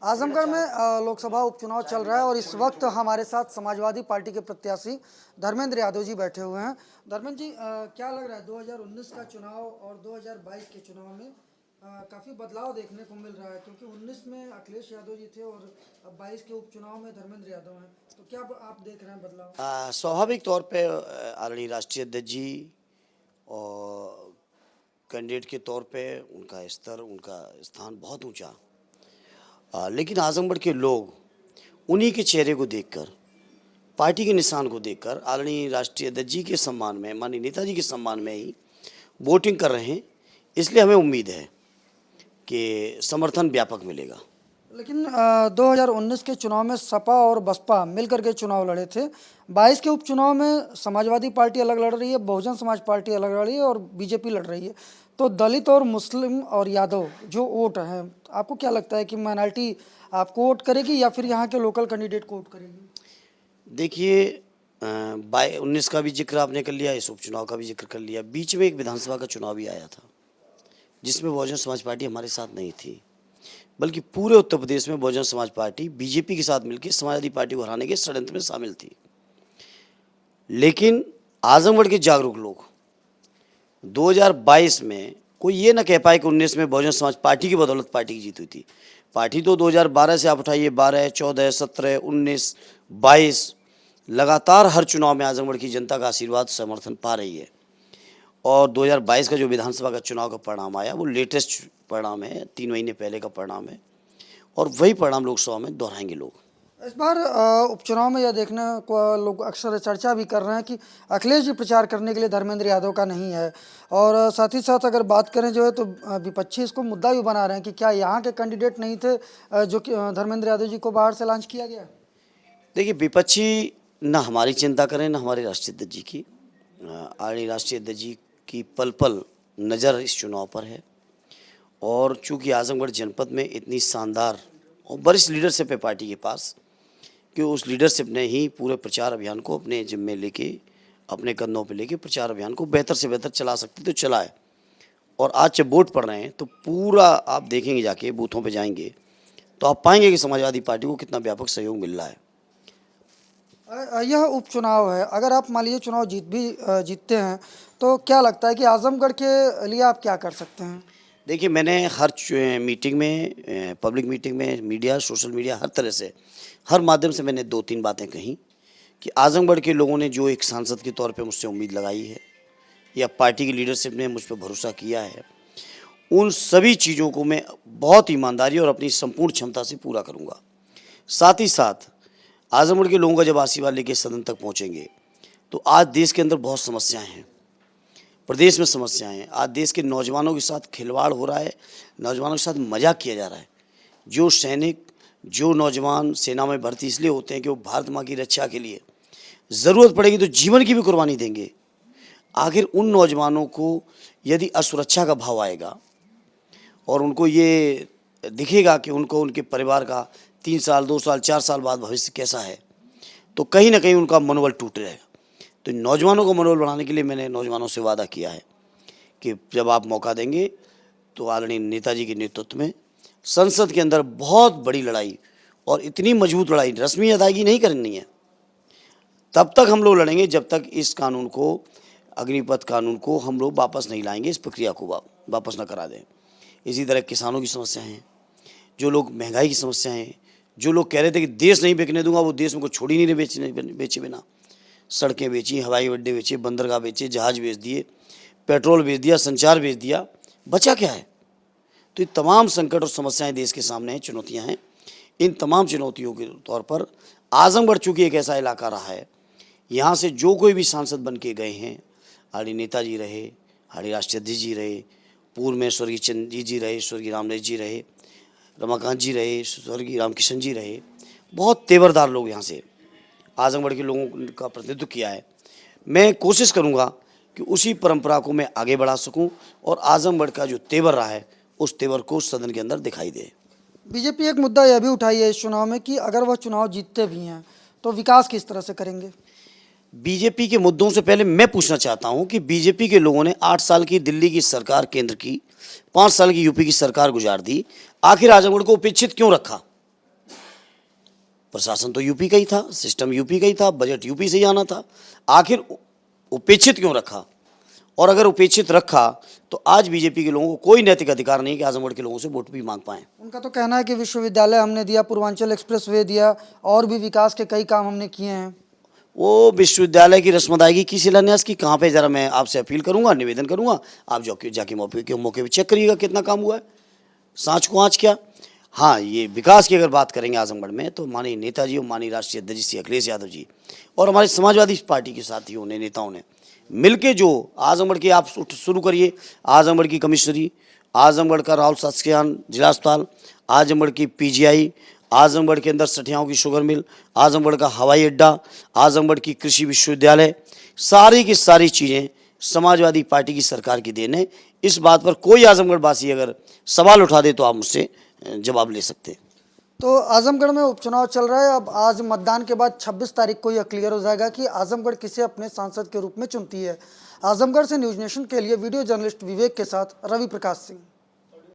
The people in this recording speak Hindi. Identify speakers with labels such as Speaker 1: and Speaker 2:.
Speaker 1: आजमगढ़ में लोकसभा उपचुनाव चल रहा है और इस वक्त हमारे साथ समाजवादी पार्टी के प्रत्याशी धर्मेंद्र यादव जी बैठे हुए हैं। धर्मेंद्र जी, क्या लग रहा है 2019 का चुनाव और 2022 के चुनाव में काफ़ी बदलाव देखने को मिल रहा है, क्योंकि 19 में अखिलेश यादव जी थे और अब 22 के उपचुनाव में धर्मेंद्र यादव हैं। तो क्या आप देख रहे हैं बदलाव?
Speaker 2: स्वाभाविक तौर पे आदरणीय राष्ट्रीय अध्यक्ष जी और कैंडिडेट के तौर पे उनका स्तर, उनका स्थान बहुत ऊंचा। लेकिन आजमगढ़ के लोग उन्हीं के चेहरे को देखकर, पार्टी के निशान को देखकर आदरणीय राष्ट्रीय अध्यक्ष जी के सम्मान में, माननीय नेताजी के सम्मान में ही वोटिंग कर रहे हैं। इसलिए हमें उम्मीद है कि समर्थन व्यापक मिलेगा।
Speaker 1: लेकिन 2019 के चुनाव में सपा और बसपा मिलकर के चुनाव लड़े थे। 22 के उपचुनाव में समाजवादी पार्टी अलग लड़ रही है, बहुजन समाज पार्टी अलग लड़ रही है और बीजेपी लड़ रही है। तो दलित और मुस्लिम और यादव जो वोट हैं, आपको क्या लगता है कि माइनॉरिटी आपको वोट करेगी या फिर यहाँ के लोकल कैंडिडेट को वोट करेगी?
Speaker 2: देखिए, 19 का भी जिक्र आपने कर लिया, इस उपचुनाव का भी जिक्र कर लिया। बीच में एक विधानसभा का चुनाव भी आया था जिसमें बहुजन समाज पार्टी हमारे साथ नहीं थी, बल्कि पूरे उत्तर प्रदेश में बहुजन समाज पार्टी बीजेपी के साथ मिलकर समाजवादी पार्टी को हराने के षड्यंत्र में शामिल थी। लेकिन आजमगढ़ के जागरूक लोग 2022 में कोई ये ना कह पाए कि 19 में बहुजन समाज पार्टी की बदौलत पार्टी की जीत हुई थी। पार्टी तो 2012 से आप उठाइए, 12, 14, 17, 19, 22 लगातार हर चुनाव में आजमगढ़ की जनता का आशीर्वाद, समर्थन पा रही है। और 2022 का जो विधानसभा का चुनाव का परिणाम आया वो लेटेस्ट परिणाम है, 3 महीने पहले का परिणाम है, और वही परिणाम लोकसभा में दोहराएंगे लोग।
Speaker 1: इस बार उपचुनाव में यह देखने को लोग अक्सर चर्चा भी कर रहे हैं कि अखिलेश जी प्रचार करने के लिए धर्मेंद्र यादव का नहीं है, और साथ ही साथ अगर बात करें जो है तो विपक्षी इसको मुद्दा भी बना रहे हैं कि क्या यहाँ के कैंडिडेट नहीं थे जो कि धर्मेंद्र यादव जी को बाहर से लॉन्च किया गया।
Speaker 2: देखिए, विपक्षी ना हमारी चिंता करें ना हमारे राष्ट्रीय अध्यक्ष जी की। आदरणीय राष्ट्रीय अध्यक्ष जी की पल पल नज़र इस चुनाव पर है, और चूंकि आजमगढ़ जनपद में इतनी शानदार और वरिष्ठ लीडरशिप है पार्टी के पास कि उस लीडरशिप ने ही पूरे प्रचार अभियान को अपने जिम्मे लेके, अपने कंधों पे लेके प्रचार अभियान को बेहतर से बेहतर चला सकते तो चलाए। और आज जब वोट पड़ रहे हैं तो पूरा आप देखेंगे, जाके बूथों पे जाएंगे तो आप पाएंगे कि समाजवादी पार्टी को कितना व्यापक सहयोग मिल रहा है।
Speaker 1: यह उपचुनाव है, अगर आप मान लीजिए चुनाव जीतते हैं तो क्या लगता है कि आजमगढ़ के लिए आप क्या कर सकते हैं?
Speaker 2: देखिए, मैंने हर मीटिंग में, पब्लिक मीटिंग में, मीडिया, सोशल मीडिया, हर तरह से, हर माध्यम से मैंने 2-3 बातें कही कि आजमगढ़ के लोगों ने जो एक सांसद के तौर पे मुझसे उम्मीद लगाई है या पार्टी की लीडरशिप ने मुझ पर भरोसा किया है, उन सभी चीज़ों को मैं बहुत ईमानदारी और अपनी संपूर्ण क्षमता से पूरा करूँगा। साथ ही साथ आजमगढ़ के लोगों का जब आशीर्वाद लेके सदन तक पहुँचेंगे तो आज देश के अंदर बहुत समस्याएँ हैं, प्रदेश में समस्याएं हैं। आज देश के नौजवानों के साथ खिलवाड़ हो रहा है, नौजवानों के साथ मजाक किया जा रहा है। जो सैनिक, जो नौजवान सेना में भर्ती इसलिए होते हैं कि वो भारत माँ की रक्षा के लिए ज़रूरत पड़ेगी तो जीवन की भी कुर्बानी देंगे। आखिर उन नौजवानों को यदि असुरक्षा का भाव आएगा और उनको ये दिखेगा कि उनको उनके परिवार का 3 साल, 2 साल, 4 साल बाद भविष्य कैसा है, तो कहीं ना कहीं उनका मनोबल टूट रहेगा। तो नौजवानों को मनोबल बढ़ाने के लिए मैंने नौजवानों से वादा किया है कि जब आप मौका देंगे तो आदरणीय नेताजी के नेतृत्व में संसद के अंदर बहुत बड़ी लड़ाई, और इतनी मजबूत लड़ाई, रस्मी अदायगी नहीं करनी है, तब तक हम लोग लड़ेंगे जब तक इस कानून को, अग्निपथ कानून को हम लोग वापस नहीं लाएंगे, इस प्रक्रिया को वापस न करा दें। इसी तरह किसानों की समस्या हैं, जो लोग महंगाई की समस्या हैं, जो लोग कह रहे थे कि देश नहीं बेचने दूंगा, वो देश में कुछ छोड़ ही नहीं रहे बेचे बिना। सड़कें बेची, हवाई अड्डे बेचे, बंदरगाह बेचे, जहाज बेच दिए, पेट्रोल बेच दिया, संचार बेच दिया, बचा क्या है? तो ये तमाम संकट और समस्याएं देश के सामने हैं, चुनौतियां हैं। इन तमाम चुनौतियों के तौर पर आजमगढ़ चूँकि एक ऐसा इलाका रहा है, यहाँ से जो कोई भी सांसद बन के गए हैं, आदरणीय नेताजी रहे, आदरणीय राष्ट्रीय अध्यक्ष जी रहे, पूर्व में स्वर्गीय चंद्रजी जी रहे, स्वर्गीय रामराज जी रहे, रमाकांत जी रहे, स्वर्गीय रामकिशन जी रहे, बहुत तेवरदार लोग यहाँ से आजमगढ़ के लोगों का प्रतिनिधित्व किया है। मैं कोशिश करूंगा कि उसी परंपरा को मैं आगे बढ़ा सकूं और आजमगढ़ का जो तेवर रहा है उस तेवर को सदन के अंदर दिखाई दे।
Speaker 1: बीजेपी एक मुद्दा यह भी उठाई है इस चुनाव में कि अगर वह चुनाव जीतते भी हैं तो विकास किस तरह से करेंगे?
Speaker 2: बीजेपी के मुद्दों से पहले मैं पूछना चाहता हूं कि बीजेपी के लोगों ने 8 साल की दिल्ली की सरकार, केंद्र की 5 साल की यूपी की सरकार गुजार दी, आखिर आजमगढ़ को उपेक्षित क्यों रखा? प्रशासन तो यूपी का ही था, सिस्टम यूपी का ही था, बजट यूपी से ही आना था। आखिर उपेक्षित क्यों रखा? और अगर उपेक्षित रखा तो आज बीजेपी के लोगों को कोई नैतिक अधिकार नहीं कि आजमगढ़ के लोगों से वोट भी मांग पाएं।
Speaker 1: उनका तो कहना है कि विश्वविद्यालय हमने दिया, पूर्वांचल एक्सप्रेसवे दिया, और भी विकास के कई काम हमने किए हैं।
Speaker 2: वो विश्वविद्यालय की रस्म अदायगी की शिलान्यास की कहाँ पे, जरा मैं आपसे अपील करूंगा, निवेदन करूंगा, आप जाके मौके पे चेक करिएगा कितना काम हुआ है, सांच को आँच क्या। हाँ, ये विकास की अगर बात करेंगे आजमगढ़ में तो माननीय नेताजी और माननीय राष्ट्रीय अध्यक्ष श्री अखिलेश यादव जी और हमारे समाजवादी पार्टी के साथियों ने, नेताओं ने मिलके जो आजमगढ़ की, आप शुरू करिए आजमगढ़ की कमिश्नरी, आजमगढ़ का राहुल शासकीय जिला अस्पताल, आजमगढ़ की पीजीआई, आजमगढ़ के अंदर सठियाओं की शुगर मिल, आजमगढ़ का हवाई अड्डा, आजमगढ़ की कृषि विश्वविद्यालय, सारी की सारी चीज़ें समाजवादी पार्टी की सरकार की देन है। इस बात पर कोई आजमगढ़ वासी अगर सवाल उठा दे तो आप मुझसे जवाब ले सकते हैं।
Speaker 1: तो आजमगढ़ में उपचुनाव चल रहा है। अब आज मतदान के बाद 26 तारीख को यह क्लियर हो जाएगा कि आजमगढ़ किसे अपने सांसद के रूप में चुनती है। आजमगढ़ से न्यूज़ नेशन के लिए वीडियो जर्नलिस्ट विवेक के साथ रवि प्रकाश सिंह।